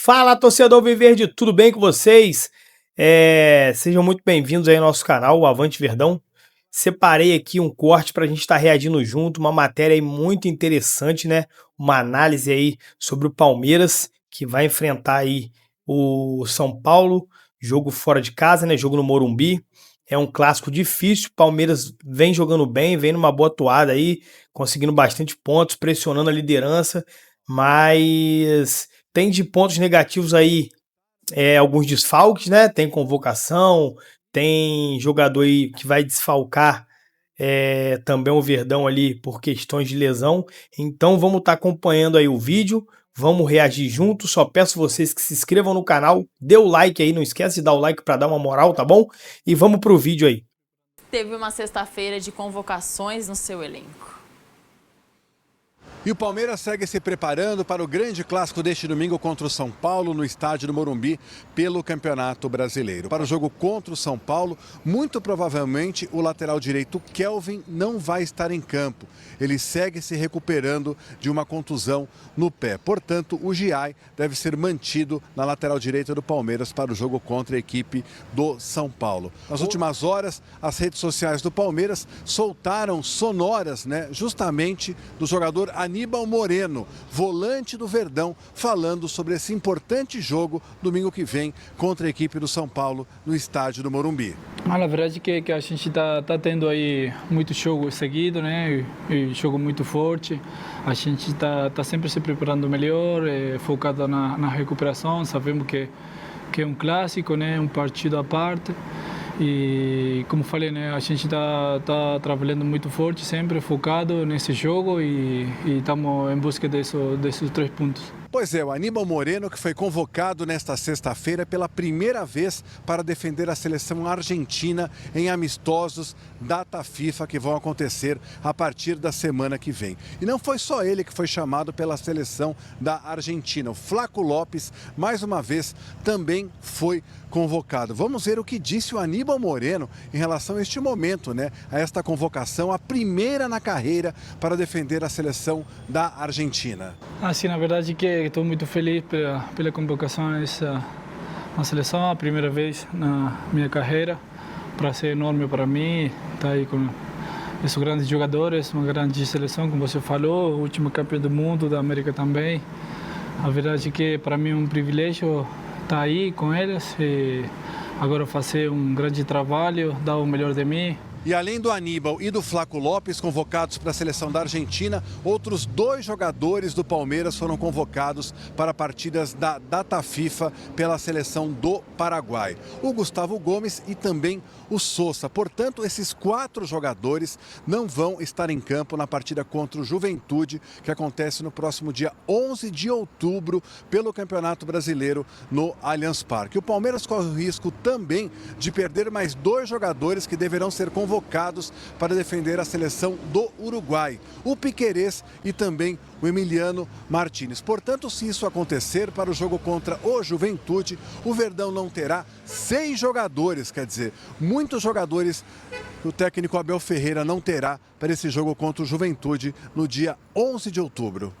Fala, torcedor Viverde, tudo bem com vocês? Sejam muito bem-vindos aí ao nosso canal, o Avante Verdão. Separei aqui um corte para a gente estar reagindo junto, uma matéria aí muito interessante, né? Uma análise aí sobre o Palmeiras, que vai enfrentar aí o São Paulo, jogo fora de casa, né? Jogo no Morumbi. É um clássico difícil, o Palmeiras vem jogando bem, vem numa boa toada aí, conseguindo bastante pontos, pressionando a liderança, mas tem de pontos negativos aí, alguns desfalques, né? Tem convocação, tem jogador aí que vai desfalcar também o Verdão ali por questões de lesão. Então vamos estar acompanhando aí o vídeo, vamos reagir juntos. Só peço vocês que se inscrevam no canal, dê o like aí, não esquece de dar o like para dar uma moral, tá bom? E vamos pro vídeo aí. Teve uma sexta-feira de convocações no seu elenco. E o Palmeiras segue se preparando para o grande clássico deste domingo contra o São Paulo no estádio do Morumbi pelo Campeonato Brasileiro. Para o jogo contra o São Paulo, muito provavelmente o lateral direito Kelvin não vai estar em campo. Ele segue se recuperando de uma contusão no pé. Portanto, o Giai deve ser mantido na lateral direita do Palmeiras para o jogo contra a equipe do São Paulo. Nas últimas horas, as redes sociais do Palmeiras soltaram sonoras, justamente do jogador Aníbal Moreno, volante do Verdão, falando sobre esse importante jogo domingo que vem contra a equipe do São Paulo no estádio do Morumbi. A verdade é que a gente tá tendo aí muito jogo seguido, né? E jogo muito forte. A gente tá sempre se preparando melhor, focado na recuperação. Sabemos que é um clássico, né? Um partido à parte. E como falei, né, a gente tá trabalhando muito forte, sempre focado nesse jogo e estamos em busca desses 3 pontos. Pois é, o Aníbal Moreno, que foi convocado nesta sexta-feira pela primeira vez para defender a seleção argentina em amistosos data FIFA que vão acontecer a partir da semana que vem. E não foi só ele que foi chamado pela seleção da Argentina. O Flaco Lopes, mais uma vez, também foi convocado. Vamos ver o que disse o Aníbal Moreno em relação a este momento, a esta convocação, a primeira na carreira para defender a seleção da Argentina. Assim, na verdade que estou muito feliz pela convocação na seleção, a primeira vez na minha carreira. Prazer enorme para mim estar aí com esses grandes jogadores, uma grande seleção, como você falou, o último campeão do mundo, da América também. A verdade é que para mim é um privilégio estar aí com eles e agora fazer um grande trabalho, dar o melhor de mim. E além do Aníbal e do Flaco Lopes, convocados para a seleção da Argentina, outros 2 jogadores do Palmeiras foram convocados para partidas da data FIFA pela seleção do Paraguai. O Gustavo Gomes e também o Sousa. Portanto, esses 4 jogadores não vão estar em campo na partida contra o Juventude, que acontece no próximo dia 11 de outubro pelo Campeonato Brasileiro no Allianz Parque. O Palmeiras corre o risco também de perder mais 2 jogadores que deverão ser convocados para defender a seleção do Uruguai, o Piquerez e também o Emiliano Martínez. Portanto, se isso acontecer para o jogo contra o Juventude, o Verdão não terá 6 jogadores, quer dizer, muitos jogadores que o técnico Abel Ferreira não terá para esse jogo contra o Juventude no dia 11 de outubro.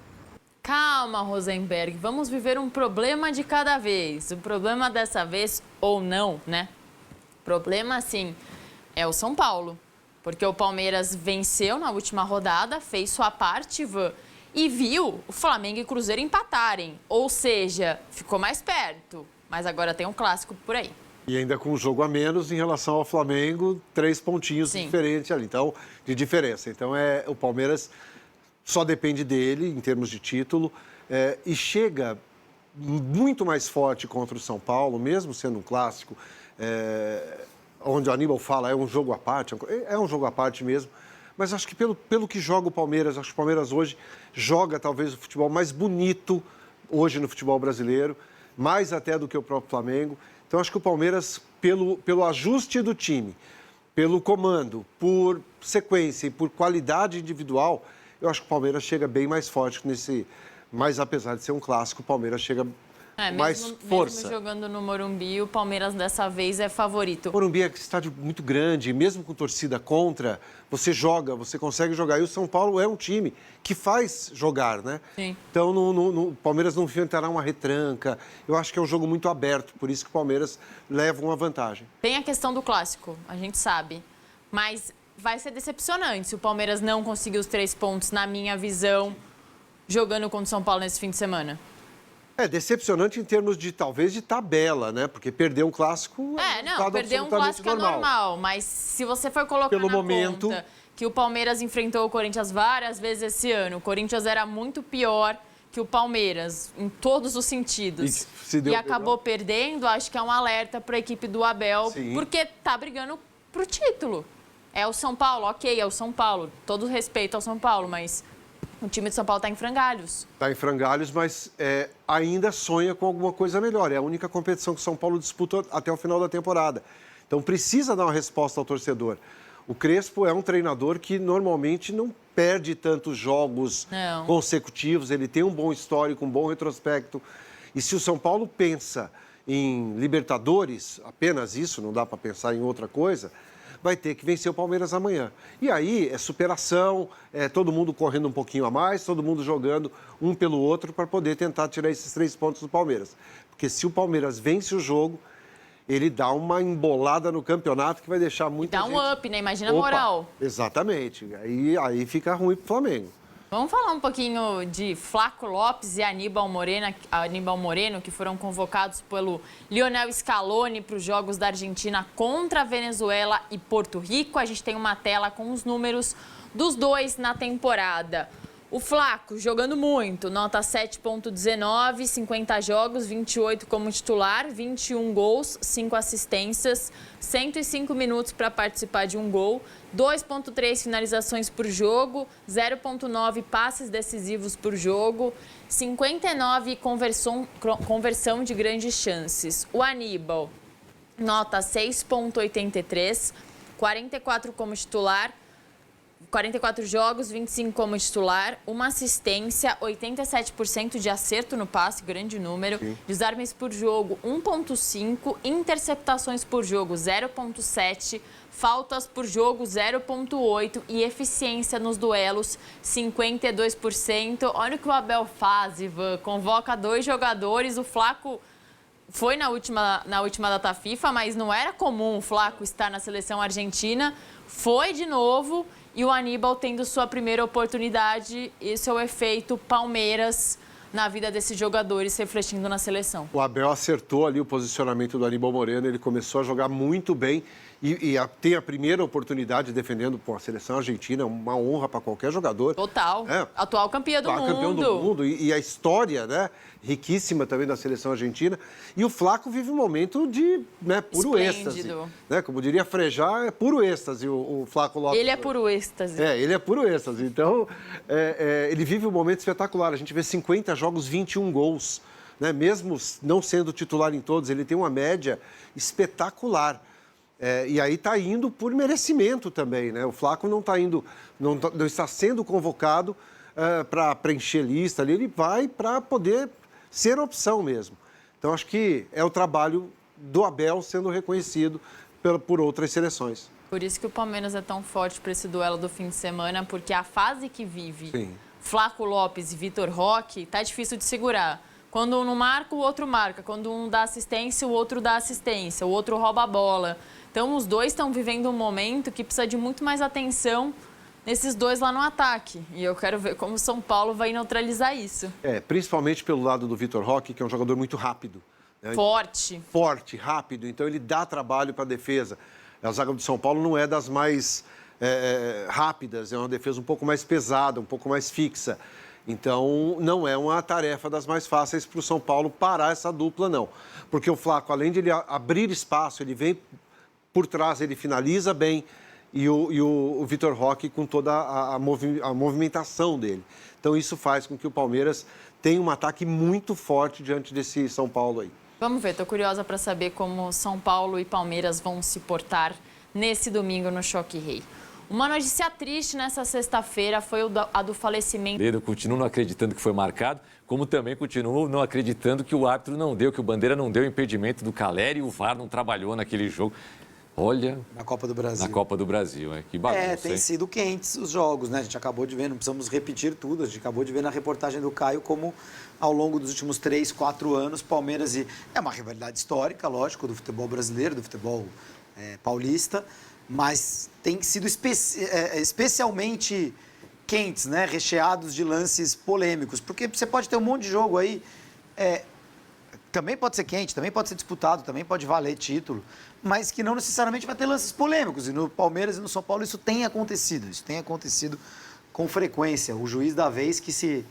Calma, Rosenberg, vamos viver um problema de cada vez. O problema dessa vez, ou não, O problema, sim, é o São Paulo, porque o Palmeiras venceu na última rodada, fez sua parte, Ivan, e viu o Flamengo e Cruzeiro empatarem, ou seja, ficou mais perto, mas agora tem um clássico por aí. E ainda com um jogo a menos em relação ao Flamengo, 3 pontinhos diferentes ali, então, de diferença. Então, o Palmeiras só depende dele em termos de título e chega muito mais forte contra o São Paulo, mesmo sendo um clássico, onde o Aníbal fala, é um jogo à parte, é um jogo à parte mesmo, mas acho que pelo que joga o Palmeiras, acho que o Palmeiras hoje joga talvez o futebol mais bonito hoje no futebol brasileiro, mais até do que o próprio Flamengo. Então acho que o Palmeiras, pelo ajuste do time, pelo comando, por sequência e por qualidade individual, eu acho que o Palmeiras chega bem mais forte nesse, mas apesar de ser um clássico, o Palmeiras chega mais força. Mesmo jogando no Morumbi, o Palmeiras dessa vez é favorito. O Morumbi é um estádio muito grande, mesmo com torcida contra, você joga, você consegue jogar. E o São Paulo é um time que faz jogar, né? Sim. Então, o Palmeiras não enfrentará uma retranca. Eu acho que é um jogo muito aberto, por isso que o Palmeiras leva uma vantagem. Tem a questão do clássico, a gente sabe. Mas vai ser decepcionante se o Palmeiras não conseguir os 3 pontos, na minha visão, jogando contra o São Paulo nesse fim de semana. É decepcionante em termos de, talvez, de tabela, né? Porque perder um clássico perder um clássico normal. é normal. Mas se você for colocar Pelo na momento... conta que o Palmeiras enfrentou o Corinthians várias vezes esse ano, o Corinthians era muito pior que o Palmeiras, em todos os sentidos. E acabou perdendo, acho que é um alerta para a equipe do Abel, Sim. porque tá brigando pro título. É o São Paulo, ok, é o São Paulo. Todo respeito ao São Paulo, mas... O time de São Paulo está em frangalhos. Está em frangalhos, mas ainda sonha com alguma coisa melhor. É a única competição que o São Paulo disputa até o final da temporada. Então precisa dar uma resposta ao torcedor. O Crespo é um treinador que normalmente não perde tantos jogos consecutivos. Ele tem um bom histórico, um bom retrospecto. E se o São Paulo pensa em Libertadores, apenas isso, não dá para pensar em outra coisa... vai ter que vencer o Palmeiras amanhã. E aí é superação, é todo mundo correndo um pouquinho a mais, todo mundo jogando um pelo outro para poder tentar tirar esses 3 pontos do Palmeiras. Porque se o Palmeiras vence o jogo, ele dá uma embolada no campeonato que vai deixar muita gente... Dá um up, né? Imagina a moral. Exatamente. Aí fica ruim pro Flamengo. Vamos falar um pouquinho de Flaco Lopes e Aníbal Moreno, que foram convocados pelo Lionel Scaloni para os Jogos da Argentina contra a Venezuela e Porto Rico. A gente tem uma tela com os números dos dois na temporada. O Flaco jogando muito, nota 7.19, 50 jogos, 28 como titular, 21 gols, 5 assistências, 105 minutos para participar de um gol, 2.3 finalizações por jogo, 0.9 passes decisivos por jogo, 59 conversão de grandes chances. O Aníbal, nota 6.83, 44 como titular, 44 jogos, 25 como titular, uma assistência, 87% de acerto no passe, grande número, Sim. desarmes por jogo, 1.5, interceptações por jogo, 0.7, faltas por jogo, 0.8 e eficiência nos duelos, 52%. Olha o que o Abel faz, Ivan, convoca 2 jogadores, o Flaco... Foi na última data FIFA, mas não era comum o Flaco estar na seleção argentina. Foi de novo e o Aníbal tendo sua primeira oportunidade. Esse é o efeito Palmeiras na vida desses jogadores refletindo na seleção. O Abel acertou ali o posicionamento do Aníbal Moreno. Ele começou a jogar muito bem e tem a primeira oportunidade defendendo a seleção argentina. Uma honra para qualquer jogador. Total. Atual campeã do mundo. Campeão do mundo e a história, né, riquíssima também da seleção argentina. E o Flaco vive um momento de puro êxtase. Né? Como diria Frejá, é puro êxtase o Flaco Lopes. Ele é puro êxtase. Ele é puro êxtase. Então, ele vive um momento espetacular. A gente vê 50 jogos, 21 gols. Né? Mesmo não sendo titular em todos, ele tem uma média espetacular. E aí está indo por merecimento também, né? O Flaco não está indo, não está sendo convocado para preencher lista ali, ele vai para poder ser opção mesmo. Então acho que é o trabalho do Abel sendo reconhecido por outras seleções. Por isso que o Palmeiras é tão forte para esse duelo do fim de semana, porque a fase que vive Flaco Lopes e Vitor Roque tá difícil de segurar. Quando um não marca, o outro marca. Quando um dá assistência, o outro dá assistência. O outro rouba a bola. Então, os dois estão vivendo um momento que precisa de muito mais atenção nesses dois lá no ataque. E eu quero ver como o São Paulo vai neutralizar isso. Principalmente pelo lado do Vitor Roque, que é um jogador muito rápido. Né? Forte, rápido. Então, ele dá trabalho para a defesa. A zaga do São Paulo não é das mais rápidas. É uma defesa um pouco mais pesada, um pouco mais fixa. Então, não é uma tarefa das mais fáceis para o São Paulo parar essa dupla, não. Porque o Flaco, além de ele abrir espaço, ele vem por trás, ele finaliza bem. E o Vitor Roque com toda a movimentação dele. Então, isso faz com que o Palmeiras tenha um ataque muito forte diante desse São Paulo aí. Vamos ver, estou curiosa para saber como São Paulo e Palmeiras vão se portar nesse domingo no Choque Rei. Uma notícia triste nessa sexta-feira foi a do falecimento. Eu continuo não acreditando que foi marcado, como também continuo não acreditando que o árbitro não deu, que o Bandeira não deu impedimento do Caleri e o VAR não trabalhou naquele jogo. Olha... Na Copa do Brasil. Na Copa do Brasil, que bagunça. Tem sido quentes os jogos, né? A gente acabou de ver, não precisamos repetir tudo, a gente acabou de ver na reportagem do Caio como ao longo dos últimos 3, 4 anos, Palmeiras e... É uma rivalidade histórica, lógico, do futebol brasileiro, do futebol paulista, mas tem sido especialmente quentes, né? Recheados de lances polêmicos, porque você pode ter um monte de jogo aí... Também pode ser quente, também pode ser disputado, também pode valer título, mas que não necessariamente vai ter lances polêmicos. E no Palmeiras e no São Paulo isso tem acontecido com frequência. O juiz da vez que se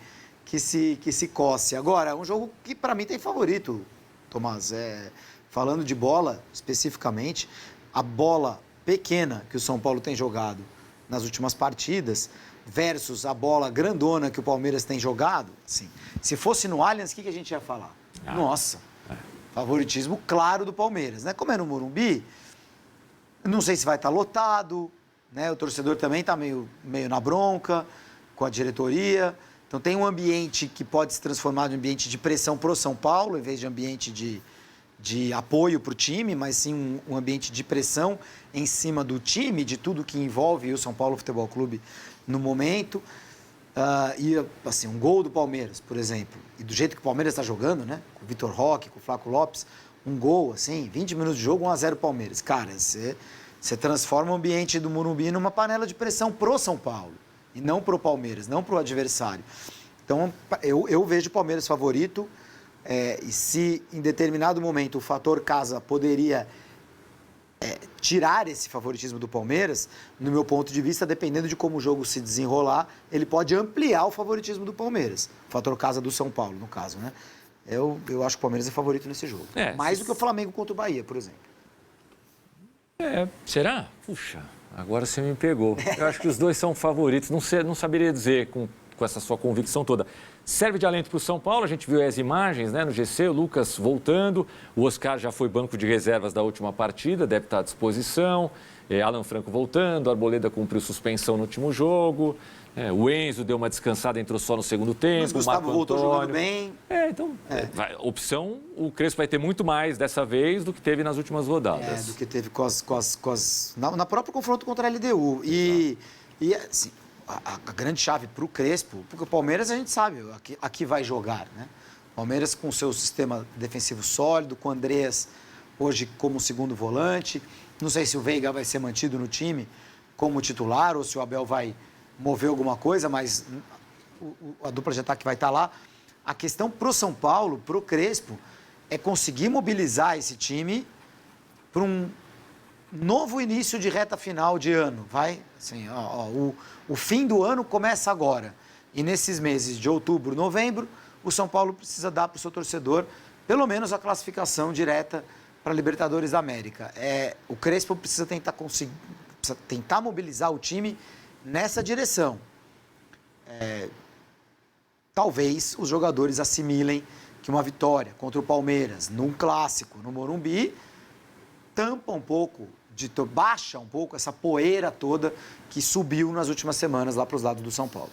coce. Agora, um jogo que para mim tem favorito, Tomás. Falando de bola especificamente, a bola pequena que o São Paulo tem jogado nas últimas partidas versus a bola grandona que o Palmeiras tem jogado, assim, se fosse no Allianz, o que a gente ia falar? Nossa, favoritismo claro do Palmeiras, né? Como é no Morumbi, não sei se vai estar lotado, né? O torcedor também está meio na bronca com a diretoria. Então tem um ambiente que pode se transformar em ambiente de pressão pro São Paulo, em vez de ambiente de apoio para o time, mas sim um ambiente de pressão em cima do time, de tudo que envolve o São Paulo Futebol Clube no momento. E assim, um gol do Palmeiras, por exemplo, e do jeito que o Palmeiras está jogando, né? Com o Vitor Roque, com o Flaco Lopes, um gol, assim, 20 minutos de jogo, 1-0 Palmeiras. Cara, você transforma o ambiente do Morumbi numa panela de pressão pro São Paulo, e não pro Palmeiras, não pro adversário. Então, eu vejo o Palmeiras favorito, e se em determinado momento o fator casa poderia tirar esse favoritismo do Palmeiras, no meu ponto de vista, dependendo de como o jogo se desenrolar, ele pode ampliar o favoritismo do Palmeiras. O fator casa do São Paulo, no caso, né? Eu acho que o Palmeiras é favorito nesse jogo. Mais do que o Flamengo contra o Bahia, por exemplo. Será? Puxa, agora você me pegou. Eu acho que os dois são favoritos. Não saberia dizer com essa sua convicção toda. Serve de alento para o São Paulo, a gente viu as imagens, né, no GC, o Lucas voltando, o Oscar já foi banco de reservas da última partida, deve estar à disposição, Alan Franco voltando, a Arboleda cumpriu suspensão no último jogo, o Enzo deu uma descansada, entrou só no segundo tempo, o Gustavo voltou jogando bem. Opção, o Crespo vai ter muito mais dessa vez do que teve nas últimas rodadas. Do que teve na próprio confronto contra a LDU. E assim, a grande chave para o Crespo, porque o Palmeiras a gente sabe, aqui vai jogar, né? Palmeiras com seu sistema defensivo sólido, com o Andreas hoje como segundo volante. Não sei se o Veiga vai ser mantido no time como titular ou se o Abel vai mover alguma coisa, mas a dupla de ataque vai estar lá. A questão para o São Paulo, para o Crespo, é conseguir mobilizar esse time para um novo início de reta final de ano. Vai, assim, o fim do ano começa agora. E nesses meses de outubro, novembro, o São Paulo precisa dar para o seu torcedor pelo menos a classificação direta para a Libertadores da América. O Crespo precisa tentar mobilizar o time nessa direção. Talvez os jogadores assimilem que uma vitória contra o Palmeiras, num clássico, no Morumbi, baixa um pouco essa poeira toda que subiu nas últimas semanas lá para os lados do São Paulo.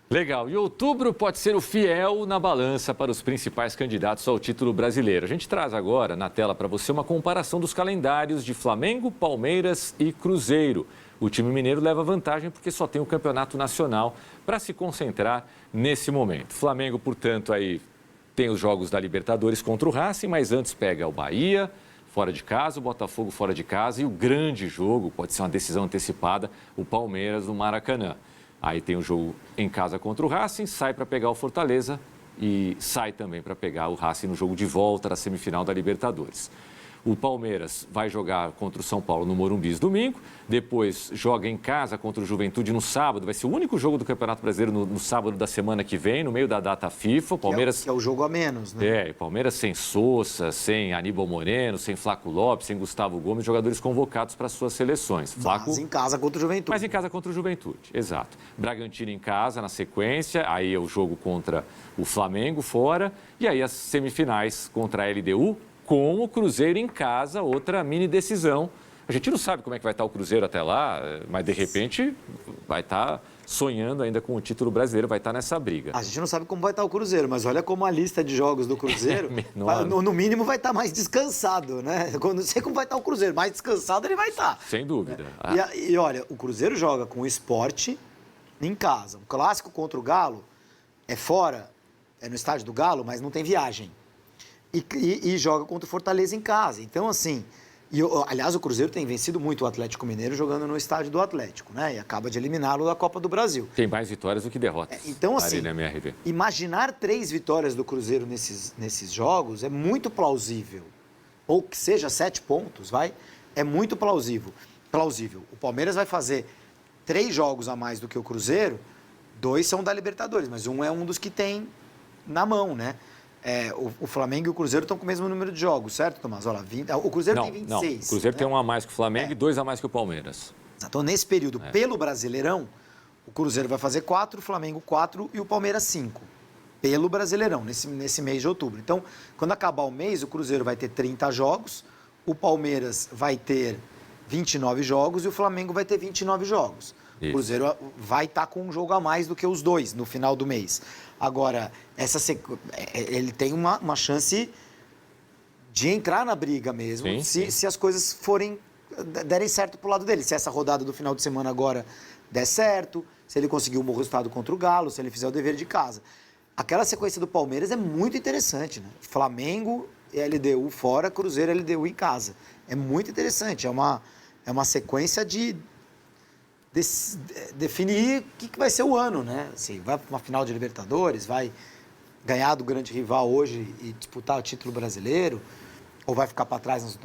Legal. E outubro pode ser o fiel na balança para os principais candidatos ao título brasileiro. A gente traz agora na tela para você uma comparação dos calendários de Flamengo, Palmeiras e Cruzeiro. O time mineiro leva vantagem porque só tem o campeonato nacional para se concentrar nesse momento. Flamengo, portanto, aí tem os jogos da Libertadores contra o Racing, mas antes pega o Bahia fora de casa, o Botafogo fora de casa e o grande jogo, pode ser uma decisão antecipada, o Palmeiras no Maracanã. Aí tem o jogo em casa contra o Racing, sai para pegar o Fortaleza e sai também para pegar o Racing no jogo de volta da semifinal da Libertadores. O Palmeiras vai jogar contra o São Paulo no Morumbi domingo, depois joga em casa contra o Juventude no sábado, vai ser o único jogo do Campeonato Brasileiro no sábado da semana que vem, no meio da data FIFA. O Palmeiras que é o jogo a menos, né? O Palmeiras sem Sousa, sem Aníbal Moreno, sem Flaco Lopes, sem Gustavo Gomes, jogadores convocados para suas seleções. Mas em casa contra o Juventude. Mas em casa contra o Juventude, exato. Bragantino em casa na sequência, aí é o jogo contra o Flamengo fora, e aí as semifinais contra a LDU, com o Cruzeiro em casa, outra mini decisão A gente não sabe como é que vai estar o Cruzeiro até lá, mas de repente vai estar sonhando ainda com o título brasileiro, vai estar nessa briga. A gente não sabe como vai estar o Cruzeiro, mas olha como a lista de jogos do Cruzeiro, no mínimo, vai estar mais descansado, né? Eu não sei como vai estar o Cruzeiro, mais descansado ele vai estar. Sem dúvida. E olha, o Cruzeiro joga com o Sport em casa. Um clássico contra o Galo é fora, é no estádio do Galo, mas não tem viagem. E joga contra o Fortaleza em casa. Então, assim... aliás, o Cruzeiro tem vencido muito o Atlético Mineiro jogando no estádio do Atlético, né? E acaba de eliminá-lo da Copa do Brasil. Tem mais vitórias do que derrotas. Então, assim, na MRV. Imaginar 3 vitórias do Cruzeiro nesses jogos é muito plausível. Ou que seja 7 pontos, é muito plausível. O Palmeiras vai fazer 3 jogos a mais do que o Cruzeiro, 2 são da Libertadores, mas um é um dos que tem na mão, né? O Flamengo e o Cruzeiro estão com o mesmo número de jogos, certo, Tomás? Olha, o Cruzeiro tem 26. Não, o Cruzeiro tem um a mais que o Flamengo e 2 a mais que o Palmeiras. Então, nesse período, pelo Brasileirão, o Cruzeiro vai fazer 4, o Flamengo 4 e o Palmeiras 5. Pelo Brasileirão, nesse mês de outubro. Então, quando acabar o mês, o Cruzeiro vai ter 30 jogos, o Palmeiras vai ter 29 jogos e o Flamengo vai ter 29 jogos. Isso. O Cruzeiro vai estar com um jogo a mais do que os 2 no final do mês. Agora, ele tem uma chance de entrar na briga mesmo, se as coisas derem certo pro lado dele. Se essa rodada do final de semana agora der certo, se ele conseguir um bom resultado contra o Galo, se ele fizer o dever de casa. Aquela sequência do Palmeiras é muito interessante, né? Flamengo e LDU fora, Cruzeiro e LDU em casa. É muito interessante, é uma sequência de definir o que vai ser o ano, né? Assim, vai para uma final de Libertadores, vai ganhar do grande rival hoje e disputar o título brasileiro, ou vai ficar para trás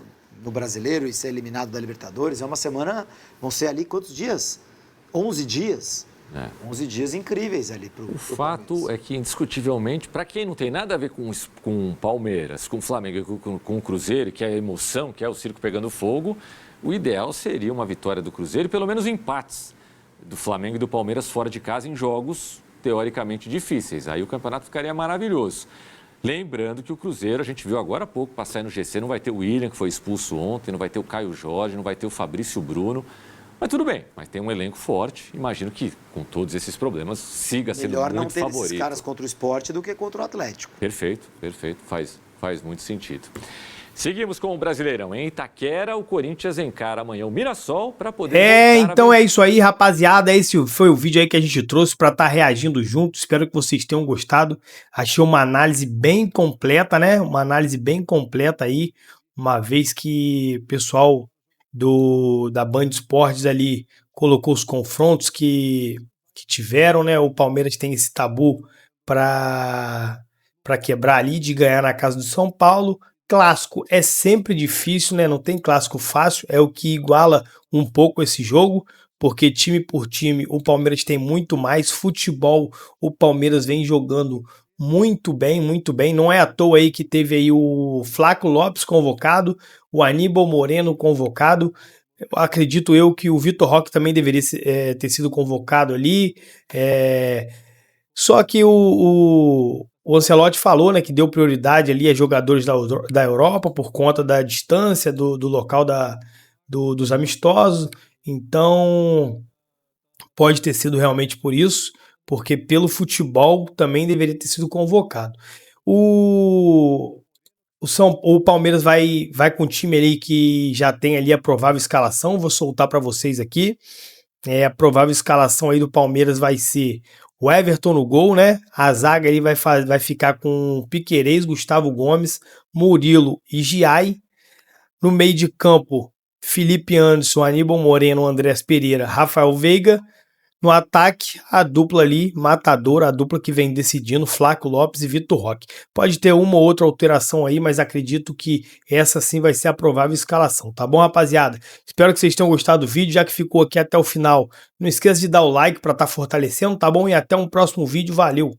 no brasileiro e ser eliminado da Libertadores. É uma semana, vão ser ali quantos dias? 11 dias. 11 dias incríveis ali pro O fato é que, indiscutivelmente, para quem não tem nada a ver com o Palmeiras, com o Flamengo, com o Cruzeiro, que é a emoção, que é o circo pegando fogo, o ideal seria uma vitória do Cruzeiro e pelo menos empates do Flamengo e do Palmeiras fora de casa em jogos teoricamente difíceis. Aí o campeonato ficaria maravilhoso. Lembrando que o Cruzeiro, a gente viu agora há pouco passar aí no GC, não vai ter o William, que foi expulso ontem, não vai ter o Caio Jorge, não vai ter o Fabrício Bruno. Mas tudo bem, mas tem um elenco forte. Imagino que, com todos esses problemas, siga sendo muito favorito. Melhor não ter esses caras contra o Sport do que contra o Atlético. Perfeito. Faz muito sentido. Seguimos com o Brasileirão. Em Itaquera, o Corinthians encara amanhã o Mirassol para poder... Então é isso aí, rapaziada. Esse foi o vídeo aí que a gente trouxe para estar reagindo junto. Espero que vocês tenham gostado. Achei uma análise bem completa, né? Uma análise bem completa aí, uma vez que o pessoal da Band Esportes ali colocou os confrontos que tiveram, né? O Palmeiras tem esse tabu para quebrar ali, de ganhar na casa do São Paulo. Clássico é sempre difícil, né? Não tem clássico fácil, é o que iguala um pouco esse jogo, porque time por time o Palmeiras tem muito mais. Futebol, o Palmeiras vem jogando muito bem, muito bem. Não é à toa aí que teve aí o Flaco Lopes convocado, o Aníbal Moreno convocado. Acredito eu que o Vitor Roque também deveria ter sido convocado ali. Só que o Ancelotti falou, né, que deu prioridade ali a jogadores da Europa por conta da distância do local dos amistosos. Então, pode ter sido realmente por isso, porque pelo futebol também deveria ter sido convocado. O Palmeiras vai com o time ali que já tem ali a provável escalação. Vou soltar para vocês aqui. A provável escalação aí do Palmeiras vai ser o Everton no gol, né? A zaga ali vai ficar com Piquerez, Gustavo Gomes, Murilo e Giai. No meio de campo, Felipe Anderson, Aníbal Moreno, Andrés Pereira, Rafael Veiga. No ataque, a dupla ali, matadora, a dupla que vem decidindo, Flaco Lopes e Vitor Roque. Pode ter uma ou outra alteração aí, mas acredito que essa sim vai ser a provável escalação, tá bom, rapaziada? Espero que vocês tenham gostado do vídeo, já que ficou aqui até o final. Não esqueça de dar o like para estar fortalecendo, tá bom? E até um próximo vídeo, valeu!